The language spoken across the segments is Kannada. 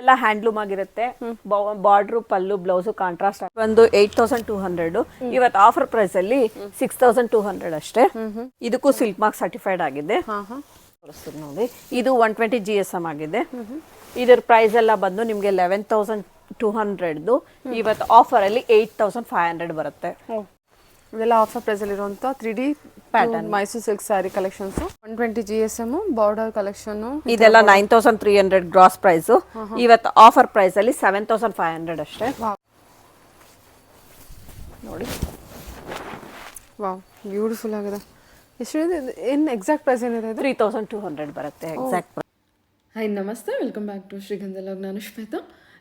ಎಲ್ಲ ಹ್ಯಾಂಡ್ಲೂಮ್ ಆಗಿರುತ್ತೆ. ಬಾರ್ಡ್ರು ಪಲ್ಲು ಬ್ಲೌಸ್ ಕಾಂಟ್ರಾಸ್ಟ್ ಒಂದು 8200. ಇವತ್ತು ಆಫರ್ ಪ್ರೈಸ್ ಅಲ್ಲಿ 6200 ಅಷ್ಟೇ. ಇದಕ್ಕೂ ಸಿಲ್ಕ್ ಮಾರ್ಕ್ ಸರ್ಟಿಫೈಡ್ ಆಗಿದೆ ನೋಡಿ. ಇದು 120 GSM ಆಗಿದೆ. ಇದರ ಪ್ರೈಸ್ ಎಲ್ಲ ಬಂದು ನಿಮ್ಗೆ 11200. ಇವತ್ತು ಆಫರ್ ಅಲ್ಲಿ 8500 ಬರುತ್ತೆ. ಇದೆಲ್ಲ ಆಫರ್ ಪ್ರೈಸ್ ಅಲ್ಲಿ ಇರುವಂತ 3D pattern Mysuru silk sari collections. 120 GSM border collection. ಇದೆಲ್ಲ 9300 ಗ್ರಾಸ್ ಪ್ರೈಸ್. ಇವತ್ತು ಆಫರ್ ಪ್ರೈಸ್ ಅಲ್ಲಿ 7500 ಅಷ್ಟೇ ನೋಡಿ. ವಾವ್, ಬ್ಯೂಟಿಫುಲ್ ಆಗಿದೆ. ಎಷ್ಟು ಏನು ಎಕ್ಸಾಕ್ಟ್ ಪ್ರೈಸ್ ಏನಿದೆ? 3200 ಬರುತ್ತೆ ಎಕ್ಸಾಕ್ಟ್. ಹಾಯ್, ನಮಸ್ತೆ, ವೆಲ್ಕಮ್ ಬ್ಯಾಕ್ ಟು ಶ್ರೀಗಂಧ ಲಾಗ್. ನಾನು ಶ್ವೇತಾ.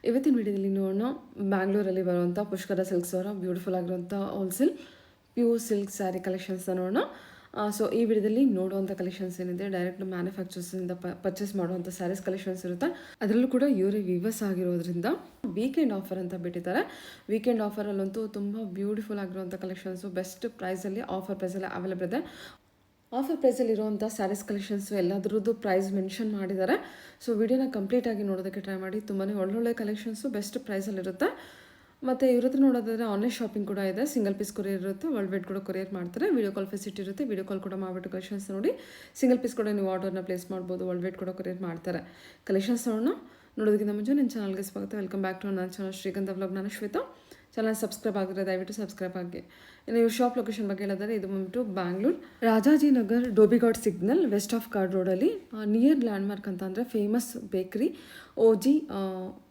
ಇವತ್ತಿನ ವಿಡಿಯೋದಲ್ಲಿ ನೋಡೋಣ ಬ್ಯಾಂಗ್ಳೂರಲ್ಲಿ ಬರುವಂಥ ಪುಷ್ಕರ ಸಿಲ್ಕ್ಸ್ ಅವರ ಬ್ಯೂಟಿಫುಲ್ ಆಗಿರುವಂಥ ಹೋಲ್ಸೇಲ್ ಪ್ಯೂರ್ ಸಿಲ್ಕ್ ಸ್ಯಾರಿ ಕಲೆಕ್ಷನ್ಸ್ನ ನೋಡೋಣ. ಸೊ ಈ ವಿಡಿಯೋದಲ್ಲಿ ನೋಡುವಂಥ ಕಲೆಕ್ಷನ್ಸ್ ಏನಿದೆ ಡೈರೆಕ್ಟ್ ಮ್ಯಾನುಫ್ಯಾಕ್ಚರ್ಸಿಂದ ಪರ್ಚೇಸ್ ಮಾಡುವಂಥ ಸ್ಯಾರೀಸ್ ಕಲೆಕ್ಷನ್ಸ್ ಇರುತ್ತೆ. ಅದರಲ್ಲೂ ಕೂಡ ಇವರೇ ವಿವರ್ಸ್ ಆಗಿರೋದ್ರಿಂದ ವೀಕೆಂಡ್ ಆಫರ್ ಅಂತ ಬಿಟ್ಟಿದ್ದಾರೆ. ವೀಕೆಂಡ್ ಆಫರಲ್ಲಂತೂ ತುಂಬ ಬ್ಯೂಟಿಫುಲ್ ಆಗಿರುವಂಥ ಕಲೆಕ್ಷನ್ಸು ಬೆಸ್ಟ್ ಪ್ರೈಸಲ್ಲಿ ಆಫರ್ ಪ್ರೈಸಲ್ಲಿ ಅವೈಲೇಬಲ್ ಇದೆ. ಆಫರ್ ಪ್ರೈಸಲ್ಲಿ ಇರುವಂಥ ಸ್ಯಾರೀಸ್ ಕಲೆಕ್ಷನ್ಸು ಎಲ್ಲದರದ್ದು ಪ್ರೈಸ್ ಮೆನ್ಷನ್ ಮಾಡಿದ್ದಾರೆ. ಸೊ ವಿಡಿಯೋನ ಕಂಪ್ಲೀಟಾಗಿ ನೋಡೋದಕ್ಕೆ ಟ್ರೈ ಮಾಡಿ. ತುಂಬಾ ಒಳ್ಳೊಳ್ಳೆ ಕಲೆಕ್ಷನ್ಸು ಬೆಸ್ಟ್ ಪ್ರೈಸಲ್ಲಿರುತ್ತೆ. ಮತ್ತು ಇವ್ರ ಹತ್ರ ನೋಡೋದಾದರೆ ಆನ್ಲೈನ್ ಶಾಪಿಂಗ್ ಕೂಡ ಇದೆ. ಸಿಂಗಲ್ ಪೀಸ್ ಕೊರಿಯರ್ ಇರುತ್ತೆ, ವರ್ಲ್ಡ್ ವೈಡ್ ಕೂಡ ಕೊರಿಯರ್ ಮಾಡ್ತಾರೆ. ವಿಡಿಯೋ ಕಾಲ್ ಫೆಸಿಲಿಟಿ ಇರುತ್ತೆ. ವಿಡಿಯೋ ಕಾಲ್ ಕೂಡ ಮಾಡಿಬಿಟ್ಟು ಕಲೆಕ್ಷನ್ಸ್ ನೋಡಿ ಸಿಂಗಲ್ ಪೀಸ್ ಕೂಡ ನೀವು ಆರ್ಡರ್ನ ಪ್ಲೇಸ್ ಮಾಡ್ಬೋದು. ವರ್ಲ್ಡ್ ವೈಡ್ ಕೂಡ ಕೊರಿಯರ್ ಮಾಡ್ತಾರೆ. ಕಲೆಕ್ಷನ್ಸ್ ನೋಡೋದಕ್ಕಿಂತ ಮುಂಚೆ ನನ್ನ ಚಾನಲ್ಗೆ ಸ್ವಾಗತ. ವೆಲ್ಕಮ್ ಬ್ಯಾಕ್ ಟು ನನ್ನ ಚಾನಲ್ ಶ್ರೀಗಂಧ ವ್ಲಾಗ್. ನಾನು ಶ್ವೇತಾ. ಚಾನಲ್ ಸಬ್ಸ್ಕ್ರೈಬ್ ಆಗಿದ್ರೆ ದಯವಿಟ್ಟು ಸಬ್ಸ್ಕ್ರೈಬ್ ಆಗಿ. ಇನ್ನು ಇವ್ರ ಶಾಪ್ ಲೊಕೇಶನ್ ಬಗ್ಗೆ ಹೇಳಿದರೆ ಇದು ಬಂದ್ಬಿಟ್ಟು Bangalore Rajajinagar Dhobighat signal west of chord ರೋಡಲ್ಲಿ ನಿಯರ್ ಲ್ಯಾಂಡ್ಮಾರ್ಕ್ ಅಂತ ಅಂದರೆ famous bakery OG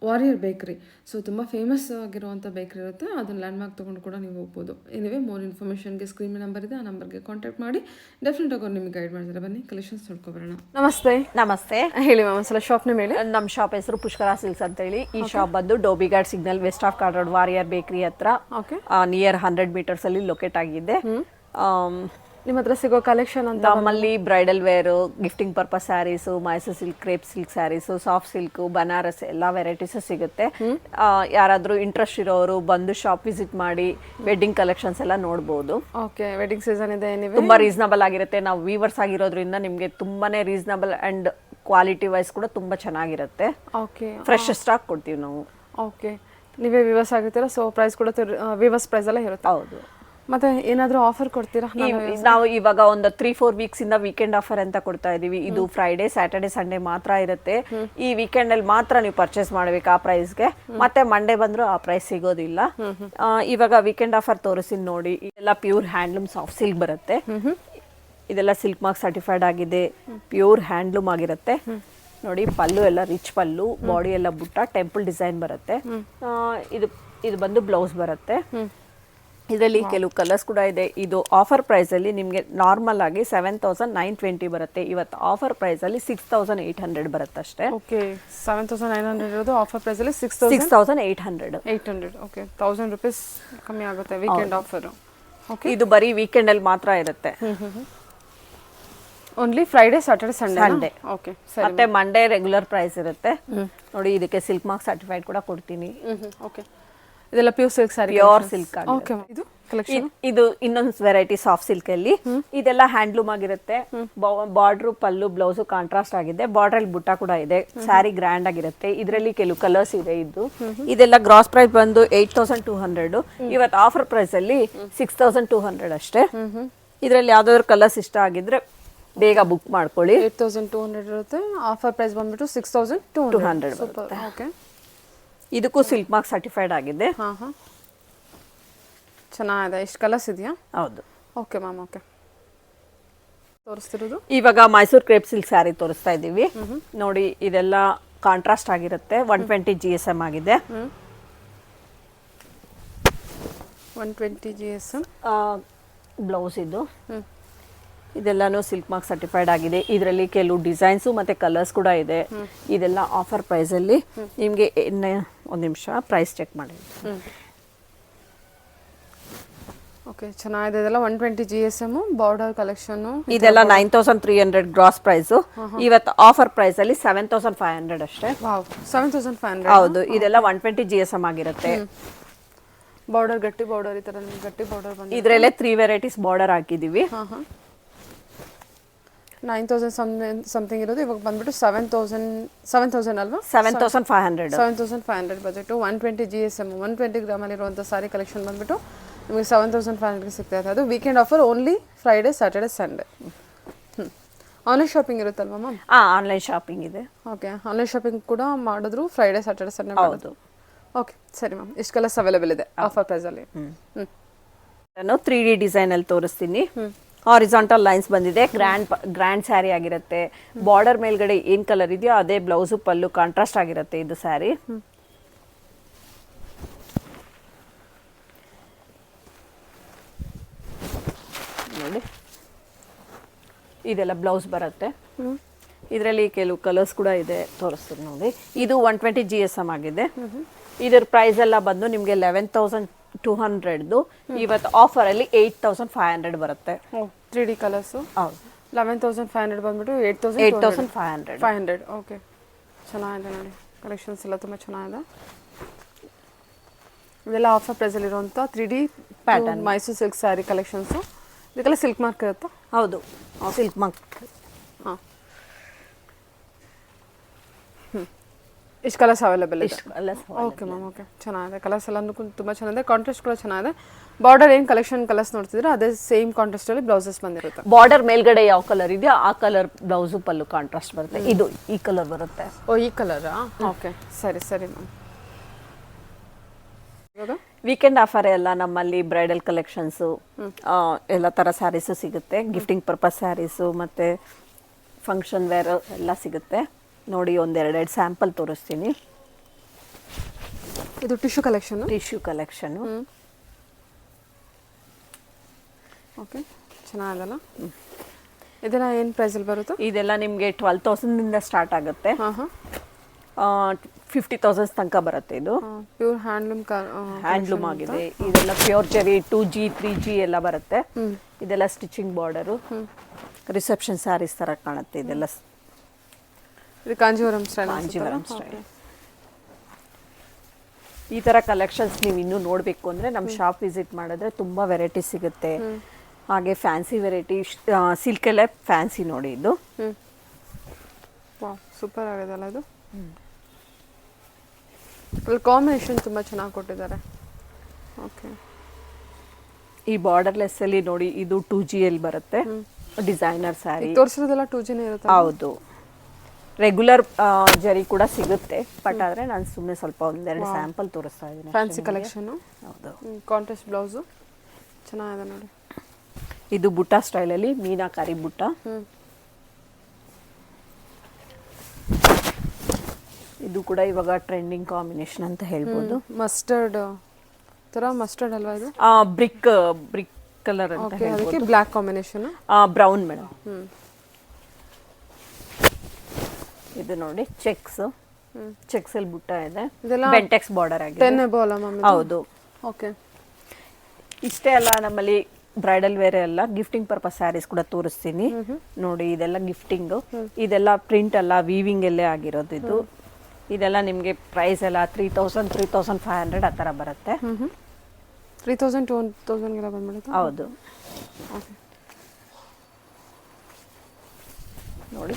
warrior bakery. So ತುಂಬ ಫೇಮಸ್ ಆಗಿರುವಂಥ ಬೇಕ್ರಿ ಇರುತ್ತೆ. ಅದನ್ನು ಲ್ಯಾಂಡ್ಮಾರ್ಕ್ ತೊಗೊಂಡು ಕೂಡ ನೀವು ಹೋಗ್ಬೋದು. ಏನಿವೆ ಮೋರ್ ಇನ್ಫಾರ್ಮೇಷನ್ಗೆ ಸ್ಕ್ರೀನ್ ನಂಬರ್ ಇದೆ, ಆ ನಂಬರ್ಗೆ ಕಾಂಟ್ಯಾಕ್ಟ್ ಮಾಡಿ ಡೆಫಿನೆಟ್ ಆಗಿ ನಿಮಗೆ ಗೈಡ್ ಮಾಡ್ತಾರೆ. ಬನ್ನಿ ಕಲೆಕ್ಷನ್ಸ್ ನೋಡ್ಕೊಬರೋಣ. ನಮಸ್ತೆ. ನಮಸ್ತೆ. ಹೇಳಿ ಮ್ಯಾಮ್ ಒಂದ್ಸಲ ಶಾಪ್ ನೇಮ್ ಹೇಳಿ. ನಮ್ಮ ಶಾಪ್ ಹೆಸರು ಪುಷ್ಕರ ಸಿಲ್ಕ್ಸ್ ಅಂತ ಹೇಳಿ. ಈ ಶಾಪ್ ಬಂದು Dhobighat signal west of chord road warrior bakery ಹತ್ರ ನಿಯರ್ 100 meters ಅಲ್ಲಿ ಲೊಕೇಟ್ ಆಗಿದೆ. ನಿಮ್ಮ ಹತ್ರ ಸಿಗೋ ಕಲೆಕ್ಷನ್ ಅಂತ ನಮ್ಮಲ್ಲಿ bridal wear, gifting purpose sarees, Mysuru silk, crepe silk sarees, soft silk, Banaras ಎಲ್ಲ ವೆರೈಟೀಸ್ ಸಿಗುತ್ತೆ. ಯಾರಾದರೂ ಇಂಟ್ರೆಸ್ಟ್ ಇರೋರು ಬಂದು ಶಾಪ್ ವಿಸಿಟ್ ಮಾಡಿ ವೆಡ್ಡಿಂಗ್ ಕಲೆಕ್ಷನ್ಸ್ ಎಲ್ಲ ನೋಡ್ಬೋದು. ಓಕೆ, ವೆಡ್ಡಿಂಗ್ ಸೀಸನ್ ಇದೆ, ತುಂಬಾ ರೀಸನಬಲ್ ಆಗಿರುತ್ತೆ. ನಾವು ವೀವರ್ಸ್ ಆಗಿರೋದ್ರಿಂದ ನಿಮಗೆ ತುಂಬಾನೇ ರೀಸನಬಲ್ ಅಂಡ್ ಕ್ವಾಲಿಟಿ ವೈಸ್ ಕೂಡ ತುಂಬಾ ಚೆನ್ನಾಗಿರುತ್ತೆ. ಓಕೆ, ಫ್ರೆಶ್ ಸ್ಟಾಕ್ ಕೊಡ್ತೀವಿ ನಾವು. ಓಕೆ, ನೀವೇ ವಿವರ್ಸ್ ಆಗಿರ್ತೀರಾ, ಸೊ ಪ್ರೈಸ್ ಕೂಡ ವಿವರ್ಸ್ ಪ್ರೈಸ್ ಎಲ್ಲ ಇರುತ್ತೆ. ಹೌದು. ಮತ್ತೆ ಏನಾದರೂ ಆಫರ್ ಕೊಡ್ತೀರಾ? ನಾವು ಇವಾಗ ಒಂದು 3-4 weeks ಇಂದ ವೀಕೆಂಡ್ ಆಫರ್ ಅಂತ ಕೊಡ್ತಾ ಇದೀವಿ. ಇದು ಫ್ರೈಡೆ, ಸ್ಯಾಟರ್ಡೆ, ಸಂಡೇ ಮಾತ್ರ ಇರುತ್ತೆ. ಈ ವೀಕೆಂಡ್ ಅಲ್ಲಿ ಮಾತ್ರ ನೀವು ಪರ್ಚೇಸ್ ಮಾಡ್ಬೇಕು ಆ ಪ್ರೈಸ್ಗೆ. ಮತ್ತೆ ಮಂಡೇ ಬಂದ್ರು ಆ ಪ್ರೈಸ್ ಸಿಗೋದಿಲ್ಲ. ಇವಾಗ ವೀಕೆಂಡ್ ಆಫರ್ ತೋರಿಸ್ತೀನಿ ನೋಡಿ. ಇದೆಲ್ಲ ಪ್ಯೂರ್ ಹ್ಯಾಂಡ್ಲೂಮ್ ಸಾಫ್ಟ್ ಸಿಲ್ಕ್ ಬರುತ್ತೆ. ಇದೆಲ್ಲ ಸಿಲ್ಕ್ ಮಾರ್ಕ್ ಸರ್ಟಿಫೈಡ್ ಆಗಿದೆ. ಪ್ಯೂರ್ ಹ್ಯಾಂಡ್ಲೂಮ್ ಆಗಿರುತ್ತೆ ನೋಡಿ. ಪಲ್ಲು ಎಲ್ಲ ರಿಚ್ ಪಲ್ಲು, ಬಾಡಿ ಎಲ್ಲ ಬುಟ್ಟ ಟೆಂಪಲ್ ಡಿಸೈನ್ ಬರುತ್ತೆ. ಇದು ಬಂದು ಬ್ಲೌಸ್ ಬರುತ್ತೆ. ಇದರಲ್ಲಿ ಕೆಲವು ಕಲರ್ಸ್ ಕೂಡ ಇದೆ. ಇದು ಆಫರ್ ಪ್ರೈಸ್ ಅಲ್ಲಿ ನಿಮಗೆ ನಾರ್ಮಲ್ ಆಗಿ 7920 ಬರುತ್ತೆ. ಇವತ್ತು ಆಫರ್ ಪ್ರೈಸ್ ಅಲ್ಲಿ 6800 ಬರುತ್ತೆ ಅಷ್ಟೇ. ಓಕೆ, 7900 ಇರೋದು ಆಫರ್ ಪ್ರೈಸ್ ಅಲ್ಲಿ 6800. ಓಕೆ, 1000 ರೂಪೀಸ್ ಕಮ್ಮಿ ಆಗುತ್ತೆ ವೀಕೆಂಡ್ ಆಫರ್. ಓಕೆ, ಇದು ಬರೀ ವೀಕೆಂಡ್ ಅಲ್ಲಿ ಮಾತ್ರ ಇರುತ್ತೆ. Only Friday, Saturday, Sunday. Okay, ಮತ್ತೆ ಮಂಡೇ ರೆಗ್ಯುಲರ್ ಪ್ರೈಸ್ ಇರುತ್ತೆ ನೋಡಿ. ಇದಕ್ಕೆ ಸಿಲ್ಕ್ ಮಾರ್ಕ್ ಸರ್ಟಿಫೈಡ್ ಕೂಡ ಕೊಡ್ತೀನಿ. ಓಕೆ, ಇದೆಲ್ಲ pure silk sari, pure silk. Okay, ಇದು ಕಲೆಕ್ಷನ್. ಇದು ಇನ್ನೊಂದು ವೆರೈಟಿ ಸಾಫ್ಟ್ ಸಿಲ್ಕ್ ಅಲ್ಲಿ. ಇದೆಲ್ಲ ಹ್ಯಾಂಡ್ಲೂಮ್ ಆಗಿರುತ್ತೆ. ಬಾರ್ಡ್ರು ಪಲ್ಲು ಬ್ಲೌಸ್ ಕಾಂಟ್ರಾಸ್ಟ್ ಆಗಿದೆ. ಬಾರ್ಡರ್ ಅಲ್ಲಿ ಬುಟ್ಟ ಕೂಡ ಇದೆ. ಸ್ಯಾರಿ ಗ್ರ್ಯಾಂಡ್ ಆಗಿರುತ್ತೆ. ಇದರಲ್ಲಿ ಕೆಲವು ಕಲರ್ಸ್ ಇದೆ. ಇದೆಲ್ಲ ಗ್ರಾಸ್ ಪ್ರೈಸ್ ಬಂದು 8200. ಇವತ್ತು ಆಫರ್ ಪ್ರೈಸ್ ಅಲ್ಲಿ 6200 ಅಷ್ಟೇ. ಇದರಲ್ಲಿ ಯಾವ್ದಾದ್ರು ಕಲರ್ಸ್ ಇಷ್ಟ ಆಗಿದ್ರೆ ಬೇಗ ಬುಕ್ ಮಾಡ್ಕೊಳ್ಳಿ. 8200 ಇರುತ್ತೆ. ಆಫರ್ ಪ್ರೈಸ್ ಬಂದ್ಬಿಟ್ಟು 6200 ಬರುತ್ತೆ. ಓಕೆ, ಇದಕ್ಕೂ ಸಿಲ್ಕ್ ಮಾರ್ಕ್ ಸರ್ಟಿಫೈಡ್ ಆಗಿದೆ. ಚೆನ್ನಾಗಿದೆ. ಎಷ್ಟು ಕಲರ್ಸ್ ಇದೆಯಾ? ಹೌದು. Okay ma'am. ಓಕೆ, ತೋರಿಸ್ತಿರೋದು ಇವಾಗ ಮೈಸೂರು ಕ್ರೇಪ್ ಸಿಲ್ಕ್ ಸ್ಯಾರಿ ತೋರಿಸ್ತಾ ಇದ್ದೀವಿ ನೋಡಿ. ಇದೆಲ್ಲ ಕಾಂಟ್ರಾಸ್ಟ್ ಆಗಿರುತ್ತೆ. 120 GSM ಆಗಿದೆ. 120 GSM ಬ್ಲೌಸ್ ಇದು. ಇದೆಲ್ಲಾನು ಸಿಲ್ಕ್ ಮಾರ್ಕ್ ಸರ್ಟಿಫೈಡ್ ಆಗಿದೆ. ಇದರಲ್ಲಿ ಕೆಲವು ಡಿಸೈನ್ಸು ಮತ್ತೆ ಕಲರ್ಸ್ ಕೂಡ ಇದೆ. ಇದೆಲ್ಲ ಆಫರ್ ಪ್ರೈಸ್ ಅಲ್ಲಿ ನಿಮಗೆ ಒಂದು ನಿಮಿಷ ಪ್ರೈಸ್ ಚೆಕ್ ಮಾಡಿ. ಓಕೆ, ಚೆನ್ನಾಗಿದೆ. ಇದೆಲ್ಲ 120 GSM ಬಾರ್ಡರ್ ಕಲೆಕ್ಷನ್. ಇದೆಲ್ಲ 9300 ಗ್ರಾಸ್ ಪ್ರೈಸ್. ಇವತ್ತು ಆಫರ್ ಪ್ರೈಸ್ ಅಲ್ಲಿ 7500 ಅಷ್ಟೇ. ವಾವ್, 7500. ಹೌದು. ಇದೆಲ್ಲ 120 GSM ಆಗಿರುತ್ತೆ. ಬಾರ್ಡರ್ ಗಟ್ಟಿ ಬಾರ್ಡರ್, ಈ ತರ ಗಟ್ಟಿ ಬಾರ್ಡರ್ ಬಂದಿದೆ. ಇದರಲ್ಲೇ 3 ವೆರೈಟೀಸ್ ಬಾರ್ಡರ್ ಹಾಕಿದೀವಿ. 9,000 ಸಮಥಿಂಗ್ ಇರೋದು ಇವಾಗ ಬಂದ್ಬಿಟ್ಟು 7,000 ಅಲ್ವಾ 7,500. 7,500 ಬಜೆಟು 120 GSM 120 ಗ್ರಾಮಲ್ಲಿರುವಂಥ ಸಾರಿ ಕಲೆಕ್ಷನ್ ಬಂದ್ಬಿಟ್ಟು ನಿಮಗೆ 7,500ಗೆ ಸಿಗ್ತಾ ಇದೆ. ಅದು weekend offer only Friday Saturday Sunday. Online shopping ಇರುತ್ತಲ್ವಾ ಮ್ಯಾಮ್? ಆನ್ಲೈನ್ ಶಾಪಿಂಗ್ ಇದೆ. ಓಕೆ, ಆನ್ಲೈನ್ ಶಾಪಿಂಗ್ ಕೂಡ ಮಾಡಿದ್ರು ಫ್ರೈಡೇ ಸ್ಯಾಟರ್ಡೆ ಸಂಡೇ ಹೌದು. ಓಕೆ ಸರಿ ಮ್ಯಾಮ್, ಇಷ್ಟು ಕಲರ್ಸ್ ಅವೈಲೇಬಲ್ ಇದೆ ಆಫರ್ ಪ್ರೈಸಲ್ಲಿ. ನಾನು 3D ಡಿಸೈನ್ ಅಲ್ಲಿ ತೋರಿಸ್ತೀನಿ. ಹಾರಿಜಾಂಟಲ್ ಲೈನ್ಸ್ ಬಂದಿದೆ, ಗ್ರ್ಯಾಂಡ್ ಸ್ಯಾರಿ ಆಗಿರುತ್ತೆ. ಬಾರ್ಡರ್ ಮೇಲ್ಗಡೆ ಏನ್ ಕಲರ್ ಇದೆಯೋ ಅದೇ ಬ್ಲೌಸು ಪಲ್ಲು ಕಾಂಟ್ರಾಸ್ಟ್ ಆಗಿರುತ್ತೆ ಇದು ಸ್ಯಾರಿ. ನೋಡಿ ಇದೆಲ್ಲ ಬ್ಲೌಸ್ ಬರುತ್ತೆ. ಇದರಲ್ಲಿ ಕೆಲವು ಕಲರ್ಸ್ ಕೂಡ ಇದೆ, ತೋರಿಸ್ತೀನಿ ನೋಡಿ. ಇದು 120 GSM ಆಗಿದೆ. ಇದರ ಪ್ರೈಸ್ ಎಲ್ಲ ಬಂದು ನಿಮಗೆ 11,200. ಇವತ್ತು ಆಫರ್ ಅಲ್ಲಿ 8,500 ಬರುತ್ತೆ. 3D ಕಲರ್ಸು ಹೌದು. 11,500 ಬಂದ್ಬಿಟ್ಟು 8,500. ಓಕೆ, ಚೆನ್ನಾಗಿದೆ ನೋಡಿ, ಕಲೆಕ್ಷನ್ಸ್ ಎಲ್ಲ ತುಂಬ ಚೆನ್ನಾಗಿದೆ. ಇದೆಲ್ಲ ಆಫರ್ ಪ್ರೈಸಲ್ಲಿ ಇರುವಂಥ 3D pattern Mysuru silk sari collections. ಇದಕ್ಕೆಲ್ಲ ಸಿಲ್ಕ್ ಮಾರ್ಕ್ ಇರುತ್ತಾ? ಹೌದು, ಸಿಲ್ಕ್ ಮಾರ್ಕ್. ಹಾಂ, ಇಷ್ಟು ಕಲರ್ಸ್ ಅವೈಲೇಬಲ್ ಇದೆ. ಓಕೆ ಮ್ಯಾಮ್, ಓಕೆ, ಚೆನ್ನಾಗಿದೆ. ಕಲರ್ಸ್ ಎಲ್ಲ ತುಂಬ ಚೆನ್ನಾಗಿದೆ, ಕಾಂಟ್ರಾಸ್ಟ್ ಕೂಡ ಚೆನ್ನಾಗಿದೆ. ಬಾರ್ಡರ್ ಏನು ಕಲರ್ಸ್ ನೋಡ್ತಿದ್ರೆ ಅದೇ ಸೇಮ್ ಕಾಂಟ್ರಾಸ್ಟಲ್ಲಿ ಬ್ಲೌಸಸ್ ಬಂದಿರುತ್ತೆ. ಬಾರ್ಡರ್ ಮೇಲ್ಗಡೆ ಯಾವ ಕಲರ್ ಇದೆಯೋ ಆ ಕಲರ್ ಬ್ಲೌಸು ಪಲ್ಲು ಕಾಂಟ್ರಾಸ್ಟ್ ಬರುತ್ತೆ. ಇದು ಈ ಕಲರ್ ಬರುತ್ತೆ. ಓ, ಈ ಕಲರಾ? ಓಕೆ, ಸರಿ ಸರಿ ಮ್ಯಾಮ್. ಇವಾಗ ವೀಕೆಂಡ್ ಆಫರ್ ಎಲ್ಲ ನಮ್ಮಲ್ಲಿ ಬ್ರೈಡಲ್ ಕಲೆಕ್ಷನ್ಸು ಎಲ್ಲ ಥರ ಸ್ಯಾರೀಸು ಸಿಗುತ್ತೆ. ಗಿಫ್ಟಿಂಗ್ ಪರ್ಪಸ್ ಸ್ಯಾರೀಸು ಮತ್ತು ಫಂಕ್ಷನ್ ವೇರ್ ಎಲ್ಲ ಸಿಗುತ್ತೆ. ನೋಡಿ, ಒಂದೆರಡೆರಡು ಸ್ಯಾಂಪಲ್ ತೋರಿಸ್ತೀನಿ. ಇದು ಟಿಶ್ಯೂ ಕಲೆಕ್ಷನ್ನು. ಓಕೆ, ಚೆನ್ನಾಗಲ್ಲ. ಇದೆಲ್ಲ ಏನು ಪ್ರೈಸಲ್ಲಿ ಬರುತ್ತೆ? ಇದೆಲ್ಲ ನಿಮಗೆ 12,000 ಸ್ಟಾರ್ಟ್ ಆಗುತ್ತೆ. 50,000 ತನಕ ಬರುತ್ತೆ. ಇದು ಪ್ಯೂರ್ ಹ್ಯಾಂಡ್ಲೂಮ್ ಆಗಿದೆ. ಇದೆಲ್ಲ ಪ್ಯೂರ್ ಜರಿ 2G 3G ಎಲ್ಲ ಬರುತ್ತೆ. ಇದೆಲ್ಲ ಸ್ಟಿಚಿಂಗ್ ಬಾರ್ಡರು, ರಿಸೆಪ್ಷನ್ ಸ್ಯಾರೀಸ್ ಥರ ಕಾಣುತ್ತೆ. ಇದೆಲ್ಲ ಇದು ಕಾಂಜೀವರಂ ಸ್ಟೈಲ್. ಈ ಥರ ಕಲೆಕ್ಷನ್ಸ್ ನೀವು ಇನ್ನೂ ನೋಡಬೇಕು ಅಂದರೆ ನಮ್ಮ ಶಾಪ್ ವಿಸಿಟ್ ಮಾಡಿದ್ರೆ ತುಂಬ ವೆರೈಟಿ ಸಿಗುತ್ತೆ. ಹಾಗೆ ಫ್ಯಾನ್ಸಿ ವೆರೈಟಿ, ಸಿಲ್ಕಲ್ಲೇ ಫ್ಯಾನ್ಸಿ ನೋಡಿ ಇದು. ಸೂಪರ್ ಆಗಿದೆಲ್ಲ ಇದು. ಅಲ್ಲಿ ಕಾಂಬಿನೇಷನ್ ತುಂಬ ಚೆನ್ನಾಗಿ ಕೊಟ್ಟಿದ್ದಾರೆ. ಓಕೆ, ಈ ಬಾರ್ಡರ್ಲೆಸ್ ಅಲ್ಲಿ ನೋಡಿ, ಇದು 2G ಅಲ್ಲಿ ಬರುತ್ತೆ. ಡಿಸೈನರ್ ಸ್ಯಾರಿ ತೋರಿಸಿರೋದೆಲ್ಲ 2Gನೇ ಇರುತ್ತೆ. ಹೌದು, ರೆಗ್ಯುಲರ್ ಜರಿ ಕೂಡ ಸಿಗುತ್ತೆ. ಬಟ್ ಆದರೆ ನಾನು ಸುಮ್ಮನೆ ಸ್ವಲ್ಪ ಒಂದೆರಡು ಸ್ಯಾಂಪಲ್ ತೋರಿಸ್ತಾ ಇದ್ದೀನಿ. Fancy collection. ಹೌದು, ಕಾಂಟ್ರಾಸ್ಟ್ ಬ್ಲೌಸು ಚೆನ್ನಾಗಿದೆ ನೋಡಿ. ಇದು ಬುಟ್ಟ ಸ್ಟೈಲಲ್ಲಿ ಮೀನಾಕಾರಿ ಬುಟ್ಟ. ಇದು ಕೂಡ ಇವಾಗ ಟ್ರೆಂಡಿಂಗ್ ಕಾಂಬಿನೇಷನ್ ಅಂತ ಹೇಳ್ಬೋದು. ಮಸ್ಟರ್ಡ್ ಅಲ್ವಾ ಇದು? ಬ್ರಿಕ್ ಕಲರ್ ಅಂತ ಹೇಳ್ಬೋದು. ಅದಕ್ಕೆ ಬ್ಲ್ಯಾಕ್ ಕಾಂಬಿನೇಷನ್, ಬ್ರೌನ್ ಮೇಡಮ್. ಇದು ನೋಡಿ, ಚೆಕ್ಸ್ ಅಲ್ಲಿ ಬುಟ್ಟ ಇದೆ. ಬೆಂಟೆಕ್ಸ್ ಬಾರ್ಡರ್ ಆಗಿದೆ. 10 above ಅಲ್ಲ ಮ್ಯಾಮ್? ಹೌದು. ಓಕೆ, ಇಷ್ಟೇ ಅಲ್ಲ, ನಮ್ಮಲ್ಲಿ ಬ್ರೈಡಲ್ ವೇರ್ ಎಲ್ಲ ಗಿಫ್ಟಿಂಗ್ ಪರ್ಪಸ್ ಸ್ಯಾರೀಸ್ ಕೂಡ ತೋರಿಸ್ತೀನಿ ನೋಡಿ. ಇದೆಲ್ಲ ಗಿಫ್ಟಿಂಗ್, ಇದೆಲ್ಲ ಪ್ರಿಂಟ್ ಅಲ್ಲ, ವೀವಿಂಗ್ ಎಲ್ಲೇ ಆಗಿರೋದು ಇದು. ಇದೆಲ್ಲ ನಿಮಗೆ ಪ್ರೈಸ್ ಎಲ್ಲ 3,000 3,500 ಆ ಥರ ಬರುತ್ತೆ. 3,000 2,000 ಬಂದ್ಬಿಡುತ್ತೆ. ಹೌದು. ಓಕೆ, ನೋಡಿ,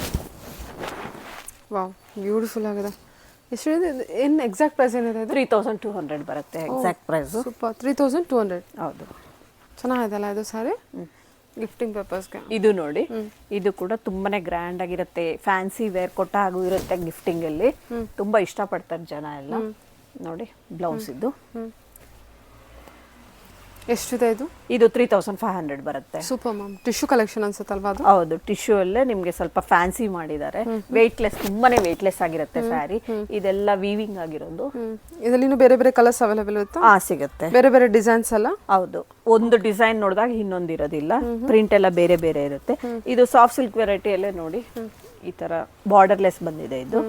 ವಾವ್, ಬ್ಯೂಟಿಫುಲ್ ಆಗಿದೆ. ಎಷ್ಟು ಏನು ಎಕ್ಸಾಕ್ಟ್ ಪ್ರೈಸ್ ಏನಿದೆ? 3,200 ಬರುತ್ತೆ ಎಕ್ಸಾಕ್ಟ್ ಪ್ರೈಸ್. ಸೂಪರ್, 3,200. ಹೌದು, ಚೆನ್ನಾಗಿದೆಲ್ಲ ಇದು ಸಾರಿ ಗಿಫ್ಟಿಂಗ್ ಪರ್ಪಸ್ಗೆ. ಇದು ನೋಡಿ, ಇದು ಕೂಡ ತುಂಬಾನೇ ಗ್ರ್ಯಾಂಡ್ ಆಗಿರುತ್ತೆ. ಫ್ಯಾನ್ಸಿ ವೇರ್ ಕೊಟ್ಟ ಹಾಗೂ ಇರುತ್ತೆ. ಗಿಫ್ಟಿಂಗ್ ಅಲ್ಲಿ ತುಂಬಾ ಇಷ್ಟಪಡ್ತಾರೆ ಜನ ಎಲ್ಲ. ನೋಡಿ, ಬ್ಲೌಸ್ ಇದು ಎಷ್ಟಿದೆ ಇದು? ಇದು 3,500 ಬರುತ್ತೆ. Super ma'am. ಟಿಶ್ಯೂ ಕಲೆಕ್ಷನ್ ಅನ್ಸುತ್ತಲ್ವಾ ಅದು? ಹೌದು, ಟಿಶ್ಯೂ ಅಲ್ಲೇ ನಿಮ್ಗೆ ಸ್ವಲ್ಪ ಫ್ಯಾನ್ಸಿ ಮಾಡಿದ್ದಾರೆ. ತುಂಬಾನೇ ವೆಯ್ಟ್ಲೆಸ್ ಆಗಿರುತ್ತೆ ಸ್ಯಾರಿ. ಇದೆಲ್ಲ ವೀವಿಂಗ್ ಆಗಿರೋದು. ಇದರಲ್ಲಿ ಬೇರೆ ಬೇರೆ ಕಲರ್ಸ್ ಅವೈಲೇಬಲ್ ಇರುತ್ತೆ? ಸಿಗುತ್ತೆ. ಬೇರೆ ಬೇರೆ ಡಿಸೈನ್ಸ್ ಎಲ್ಲ? ಹೌದು, ಒಂದು ಡಿಸೈನ್ ನೋಡಿದಾಗ ಇನ್ನೊಂದು ಇರೋದಿಲ್ಲ. ಪ್ರಿಂಟ್ ಎಲ್ಲ ಬೇರೆ ಬೇರೆ ಇರುತ್ತೆ. ಇದು ಸಾಫ್ಟ್ ಸಿಲ್ಕ್ ವೆರೈಟಿಯಲ್ಲೇ ನೋಡಿ, ಈ ತರ ಬಾರ್ಡರ್ಲೆಸ್ ಬಂದಿದೆ. ಇದು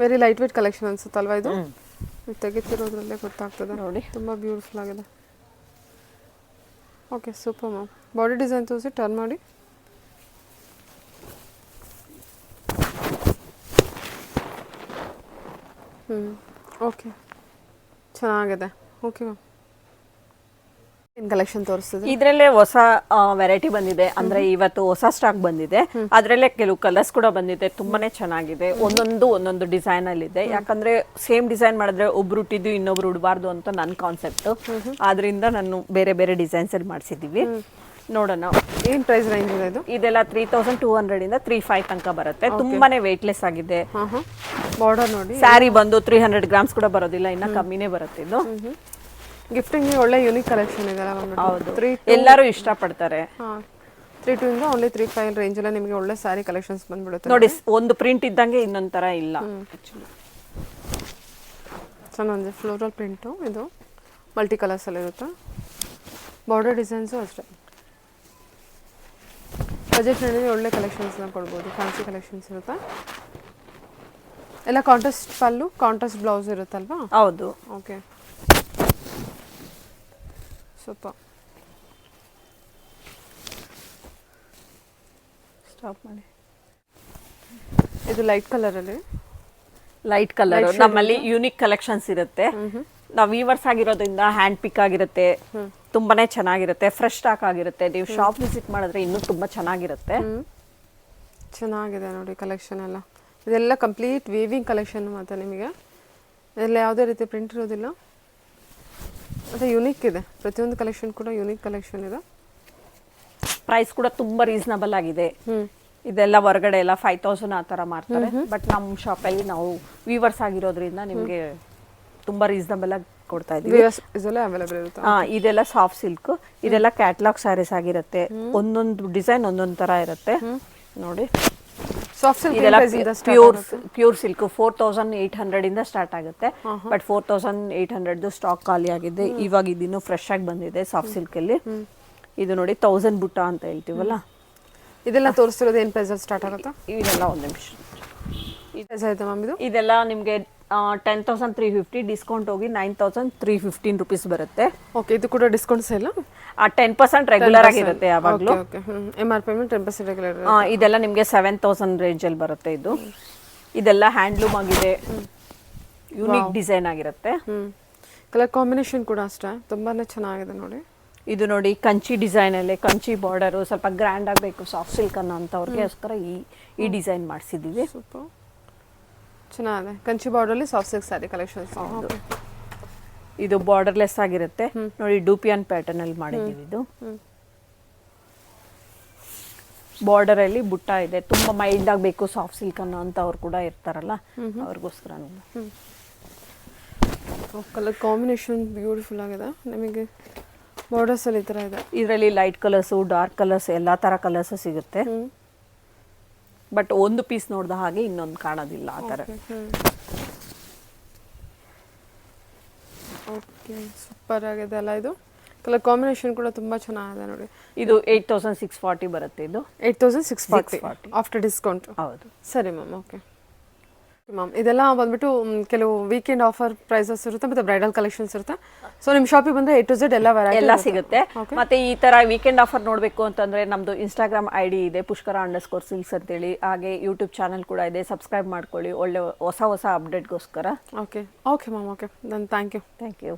ವೆರಿ ಲೈಟ್ ವೇಟ್ ಕಲೆಕ್ಷನ್ ಅನ್ಸುತ್ತಲ್ವಾ ಇದು? ತೆಗಿತಿರೋದ್ರಲ್ಲೇ ಗೊತ್ತಾಗ್ತದೆ ನೋಡಿ, ತುಂಬಾ ಬ್ಯೂಟಿಫುಲ್ ಆಗಿದೆ. Okay, super ma'am. Body design ತೋರಿಸಿ, ಟರ್ನ್ ಮಾಡಿ. ಓಕೆ, ಚೆನ್ನಾಗಿದೆ. ಓಕೆ ಮ್ಯಾಮ್, ಏನು ಕಲೆಕ್ಷನ್ ತೋರಿಸ್ತಿದೆ? ಇದ್ರಲ್ಲೇ ಹೊಸ ವೆರೈಟಿ ಬಂದಿದೆ, ಅಂದ್ರೆ ಇವತ್ತು ಹೊಸ ಸ್ಟಾಕ್ ಬಂದಿದೆ. ಅದ್ರಲ್ಲೇ ಕೆಲವು ಕಲರ್ಸ್ ಕೂಡ ಬಂದಿದೆ, ತುಂಬಾನೇ ಚೆನ್ನಾಗಿದೆ. ಒಂದೊಂದು ಡಿಸೈನ್ ಅಲ್ಲಿ ಇದೆ. ಯಾಕಂದ್ರೆ ಸೇಮ್ ಡಿಸೈನ್ ಮಾಡಿದ್ರೆ ಒಬ್ರು ಉಟ್ಟಿದ್ದು ಇನ್ನೊಬ್ರು ಉಡಬಾರ್ದು ಅಂತ ನನ್ನ ಕಾನ್ಸೆಪ್ಟ್. ಆದ್ರಿಂದ ನಾನು ಬೇರೆ ಬೇರೆ ಡಿಸೈನ್ಸ್ ಅಲ್ಲಿ ಮಾಡಿಸಿದೀವಿ. ನೋಡೋಣ ಏನು ಪ್ರೈಸ್ ರೇಂಜ್ ಇದೆ ಇದು? ಇದೆಲ್ಲ 3200 ಇಂದ 35 ತನಕ ಬರುತ್ತೆ. ತುಂಬಾನೇ ವೆಯ್ಟ್ಲೆಸ್ ಆಗಿದೆ. ಬಾರ್ಡರ್ ನೋಡಿ, ಸ್ಯಾರಿ ಬಂದು 300 ಗ್ರಾಮ್ಸ್ ಕೂಡ ಬರೋದಿಲ್ಲ, ಇನ್ನ ಕಮ್ಮಿನೇ ಬರುತ್ತೆ ಇದು. ಗಿಫ್ಟಿಂಗ್ ಒಳ್ಳೆ ಯೂನಿಕ್ ಕಲೆಕ್ಷನ್ ಇದೆ. ಹೌದು, ಎಲ್ಲರೂ ಇಷ್ಟಪಡ್ತಾರೆ. 32 ಇಂದ ಓನ್ಲಿ 35 ರೇಂಜ್ ಎಲ್ಲ ನಿಮಗೆ ಒಳ್ಳೆ ಸ್ಯಾರಿ ಕಲೆಕ್ಷನ್ಸ್ ಬಂದ್ಬಿಡುತ್ತೆ ನೋಡಿ. ಒಂದು ಪ್ರಿಂಟ್ ಇದ್ದಂಗೆ ಇನ್ನೊಂದ್ ತರ ಇಲ್ಲ. ಚೆನ್ನಾಗಿದೆ, ಫ್ಲೋರಲ್ ಪ್ರಿಂಟು. ಇದು ಮಲ್ಟಿ ಕಲರ್ಸ್ ಅಲ್ಲಿ ಇರುತ್ತೆ. ಬಾರ್ಡರ್ ಡಿಸೈನ್ಸು ಅಷ್ಟೇ. ಬಜೆಟ್ ಫ್ರೆಂಡ್ಲಿ ಒಳ್ಳೆ ಕಲೆಕ್ಷನ್ಸ್ನ ಕೊಡ್ಬೋದು. ಫ್ಯಾನ್ಸಿ ಕಲೆಕ್ಷನ್ಸ್ ಇರುತ್ತೆ. ಎಲ್ಲ ಕಾಂಟ್ರಾಸ್ಟ್ ಪಲ್ಲು, ಕಾಂಟ್ರಾಸ್ಟ್ ಬ್ಲೌಸ್ ಇರುತ್ತಲ್ವಾ? ಹೌದು. Okay, super. ಸ್ಟಾಪ್ ಮಾಡಿ. ಇದು ಲೈಟ್ ಕಲರಲ್ಲಿ, ಲೈಟ್ ಕಲರ್ ನಮ್ಮಲ್ಲಿ ಯೂನಿಕ್ ಕಲೆಕ್ಷನ್ಸ್ ಇರುತ್ತೆ. ನಾವು ವೀವರ್ಸ್ ಆಗಿರೋದ್ರಿಂದ ಹ್ಯಾಂಡ್ ಪಿಕ್ ಆಗಿರುತ್ತೆ, ತುಂಬಾನೇ ಚೆನ್ನಾಗಿರುತ್ತೆ. ಫ್ರೆಶ್ ಸ್ಟಾಕ್ ಆಗಿರುತ್ತೆ. ನೀವು ಶಾಪ್ ವಿಸಿಟ್ ಮಾಡಿದ್ರೆ ಇನ್ನೂ ತುಂಬಾ ಚೆನ್ನಾಗಿರುತ್ತೆ. ಚೆನ್ನಾಗಿದೆ ನೋಡಿ ಕಲೆಕ್ಷನ್ ಎಲ್ಲ. ಇದೆಲ್ಲ ಕಂಪ್ಲೀಟ್ ವೀವಿಂಗ್ ಕಲೆಕ್ಷನ್. ಮತ್ತು ನಿಮಗೆ ಇದೆಲ್ಲ ಯಾವುದೇ ರೀತಿ ಪ್ರಿಂಟ್ ಇರೋದಿಲ್ಲ. ಮತ್ತು ಯೂನಿಕ್ ಇದೆ, ಪ್ರತಿಯೊಂದು ಕಲೆಕ್ಷನ್ ಕೂಡ ಯೂನಿಕ್ ಕಲೆಕ್ಷನ್ ಇದೆ. ಪ್ರೈಸ್ ಕೂಡ ತುಂಬಾ ರೀಸನಬಲ್ ಆಗಿದೆ. ಇದೆಲ್ಲ ಹೊರಗಡೆ ಎಲ್ಲ 5000 ಆ ಥರ ಮಾಡ್ತಾರೆ. ಬಟ್ ನಮ್ಮ ಶಾಪಲ್ಲಿ ನಾವು ವೀವರ್ಸ್ ಆಗಿರೋದ್ರಿಂದ ನಿಮಗೆ ತುಂಬಾ ರೀಸನಬಲ್ ಆಗಿ ಕೊಡ್ತಾ ಇದೀವಿ. ಇದೆಲ್ಲ ಅವೈಲೇಬಲ್ ಇರುತ್ತೆ. ಇದೆಲ್ಲ ಸಾಫ್ಟ್ ಸಿಲ್ಕ್, ಇದೆಲ್ಲ ಕ್ಯಾಟಲಾಗ್ ಸ್ಯಾರೀಸ್ ಆಗಿರುತ್ತೆ. ಒಂದೊಂದು ಡಿಸೈನ್ ಒಂದೊಂದು ತರ ಇರುತ್ತೆ. ನೋಡಿ, ಸಾಫ್ಟ್ ಸಿಲ್ಕ್ ಇದೆಲ್ಲ ಪ್ಯೂರ್ ಸಿಲ್ಕ್ 4800 ಇಂದ ಸ್ಟಾರ್ಟ್ ಆಗುತ್ತೆ. ಬಟ್ 4800 ಸ್ಟಾಕ್ ಖಾಲಿ ಆಗಿದೆ. ಇವಾಗ ಇದಿನ್ನು ಫ್ರೆಶ್ ಆಗಿ ಬಂದಿದೆ ಸಾಫ್ಟ್ ಸಿಲ್ಕ್ ಅಲ್ಲಿ. ಇದು ನೋಡಿ 1000 ಬುಟ್ಟ ಅಂತ ಹೇಳ್ತೀವಲ್ಲ, ಇದೆಲ್ಲ ತೋರಿಸ್ತಿರೋದು ಏನು ಪ್ರೈಸ್ ಸ್ಟಾರ್ಟ್ ಆಗುತ್ತೆ? ಇದೆಲ್ಲ ಒಂದು ನಿಮಿಷ. ಇದು ಇದೆಲ್ಲ ನಿಮಗೆ 10,350, ಡಿಸ್ಕೌಂಟ್ ಹೋಗಿ 9,315 ರುಪೀಸ್ ಬರುತ್ತೆ. ಓಕೆ, ಇದು ಕೂಡ ಡಿಸ್ಕೌಂಟ್ಸ್ ಇಲ್ಲ? 10% ರೆಗ್ಯುಲರ್ ಆಗಿರುತ್ತೆ ಯಾವಾಗಲೂ. MRP 10% regular. ಇದೆಲ್ಲ ನಿಮಗೆ 7000 ರೇಂಜ್ ಅಲ್ಲಿ ಬರುತ್ತೆ. ಇದೆಲ್ಲ ಹ್ಯಾಂಡ್ಲೂಮ್ ಆಗಿದೆ, ಯೂನಿಕ್ ಡಿಸೈನ್ ಆಗಿರುತ್ತೆ. ಕಲರ್ ಕಾಂಬಿನೇಷನ್ ಕೂಡ ಅಷ್ಟೇ ತುಂಬಾನೇ ಚೆನ್ನಾಗಿದೆ ನೋಡಿ. ಇದು ನೋಡಿ ಕಂಚಿ ಡಿಸೈನ್ ಅಲ್ಲಿ, ಕಂಚಿ ಬಾರ್ಡರ್ ಸ್ವಲ್ಪ ಗ್ರ್ಯಾಂಡ್ ಆಗಬೇಕು ಸಾಫ್ಟ್ ಸಿಲ್ಕ್ ಅನ್ನೋ ಅಂತವ್ರಿಗೋಸ್ಕರ ಈ ಡಿಸೈನ್ ಮಾಡಿಸಿದೀವಿ. ಸೂಪರ್, ಚೆನ್ನಾಗಿದೆ. ಕಂಚಿ ಬಾರ್ಡರ್ ಅಲ್ಲಿ ಸಾಫ್ಟ್ ಸಿಲ್ಕ್ ಸ್ಯಾರಿ ಕಲೆಕ್ಷನ್ಸ್. ಇದು ಬಾರ್ಡರ್ಲೆಸ್ ಆಗಿರುತ್ತೆ ನೋಡಿ, ಡೂಪಿಯನ್ ಪ್ಯಾಟರ್ನ್ ಅಲ್ಲಿ ಮಾಡಿದೀವಿ. ಇದು ಬಾರ್ಡರ್ ಅಲ್ಲಿ ಬುಟ್ಟ ಇದೆ. ತುಂಬಾ ಮೈಲ್ಡ್ ಆಗಬೇಕು ಸಾಫ್ಟ್ ಸಿಲ್ಕ್ ಅನ್ನೋ ಅಂತವ್ರು ಕೂಡ ಇರ್ತಾರಲ್ಲ, ಅವ್ರಿಗೋಸ್ಕರ. ಕಲರ್ ಕಾಂಬಿನೇಷನ್ ಬ್ಯೂಟಿಫುಲ್ ಆಗಿದೆ. ನಿಮಗೆ ಬಾರ್ಡರ್ಸ್ ಅಲ್ಲಿ ಈ ತರ ಇದೆ. ಇದರಲ್ಲಿ ಲೈಟ್ ಕಲರ್ಸು, ಡಾರ್ಕ್ ಕಲರ್ಸ್, ಎಲ್ಲಾ ತರ ಕಲರ್ಸ್ ಸಿಗುತ್ತೆ. ಬಟ್ ಒಂದು ಪೀಸ್ ನೋಡಿದ ಹಾಗೆ ಇನ್ನೊಂದು ಕಾಣೋದಿಲ್ಲ ಆ ಥರ. ಓಕೆ, ಸೂಪರ್ ಆಗಿದೆ ಅಲ್ಲ. ಇದು ಕಲರ್ ಕಾಂಬಿನೇಷನ್ ಕೂಡ ತುಂಬಾ ಚೆನ್ನಾಗಿದೆ ನೋಡಿ. ಇದು 8640 ಬರುತ್ತೆ. ಇದು 8640 ಆಫ್ಟರ್ ಡಿಸ್ಕೌಂಟ್. ಹೌದು. ಸರಿ ಮ್ಯಾಮ್, ಓಕೆ ಮ್ಯಾಮ್. ಇದೆಲ್ಲ ಬಂದ್ಬಿಟ್ಟು ಕೆಲವು ವೀಕೆಂಡ್ ಆಫರ್ ಪ್ರೈಸಸ್ ಇರುತ್ತೆ, ಮತ್ತೆ ಬ್ರೈಡಲ್ ಕಲೆಕ್ಷನ್ಸ್ ಇರುತ್ತೆ. ಸೊ ನಿಮ್ಮ ಶಾಪಿಗೆ ಬಂದ್ರೆ A to Z ಎಲ್ಲ ವೆರೈಟಿ ಎಲ್ಲ ಸಿಗುತ್ತೆ. ಮತ್ತೆ ಈ ತರ ವೀಕೆಂಡ್ ಆಫರ್ ನೋಡಬೇಕು ಅಂತಂದ್ರೆ ನಮ್ದು Instagram ID ಇದೆ, pushkara_silks ಅಂತೇಳಿ. ಹಾಗೆ ಯೂಟ್ಯೂಬ್ ಚಾನಲ್ ಕೂಡ ಇದೆ, ಸಬ್ಸ್ಕ್ರೈಬ್ ಮಾಡ್ಕೊಳ್ಳಿ ಒಳ್ಳೆ ಹೊಸ ಅಪ್ಡೇಟ್ಗೋಸ್ಕರ. Okay ma'am, okay then thank you.